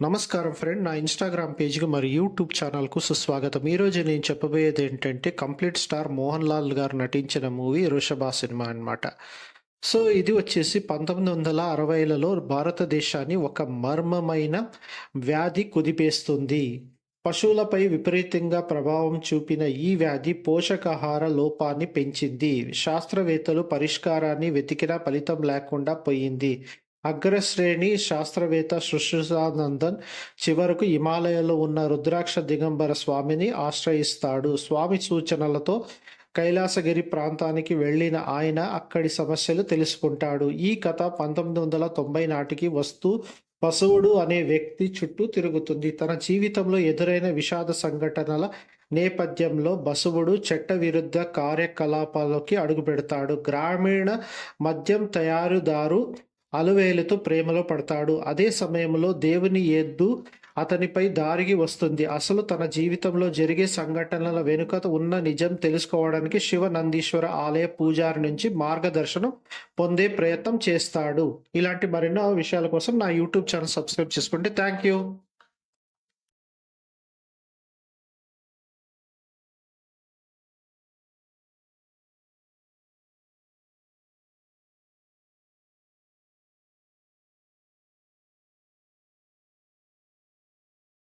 నమస్కారం ఫ్రెండ్. నా ఇన్‌స్టాగ్రామ్ పేజ్‌కి మరియు యూట్యూబ్ ఛానల్‌కు సుస్వాగతం. ఈరోజు నేను చెప్పబోయేది ఏంటంటే, కంప్లీట్ స్టార్ 'మోహన్ లాల్' గారు నటించిన మూవీ 'వృషభ' సినిమా అన్నమాట. సో, ఇది వచ్చేసి 1960లలో భారతదేశాన్ని ఒక మర్మమైన వ్యాధి కుదిపేస్తుంది. పశువులపై విపరీతంగా ప్రభావం చూపిన ఈ వ్యాధి పోషకాహార లోపాన్ని పెంచింది. శాస్త్రవేత్తలు పరిష్కారాన్ని వెతికినా ఫలితం లేకుండా పోయింది. అగ్రశ్రేణి శాస్త్రవేత్త సుశ్రుతానందన్ చివరకు హిమాలయాల్లో ఉన్న రుద్రాక్ష దిగంబర స్వామిని ఆశ్రయిస్తాడు. స్వామి సూచనలతో కైలాసగిరి ప్రాంతానికి వెళ్ళిన ఆయన అక్కడి సమస్యలు తెలుసుకుంటాడు. ఈ కథ 1990 నాటికి వస్తూ బసవుడు అనే వ్యక్తి చుట్టూ తిరుగుతుంది. తన జీవితంలో ఎదురైన విషాద సంఘటనల నేపథ్యంలో బసవుడు చట్టవిరుద్ధ కార్యకలాపాల్లోకి అడుగుపెడతాడు. గ్రామీణ మద్యం తయారుదారు అలువేలుతో ప్రేమలో పడతాడు. అదే సమయంలో దేవుని ఎద్దు అతనిపై దారికి వస్తుంది. అసలు తన జీవితంలో జరిగే సంఘటనల వెనుక ఉన్న నిజం తెలుసుకోవడానికి శివ నందీశ్వర ఆలయ పూజారి నుంచి మార్గదర్శనం పొందే ప్రయత్నం చేస్తాడు. ఇలాంటి మరెన్నో విషయాల కోసం నా యూట్యూబ్ ఛానల్ సబ్స్క్రైబ్ చేసుకోండి. Thank you.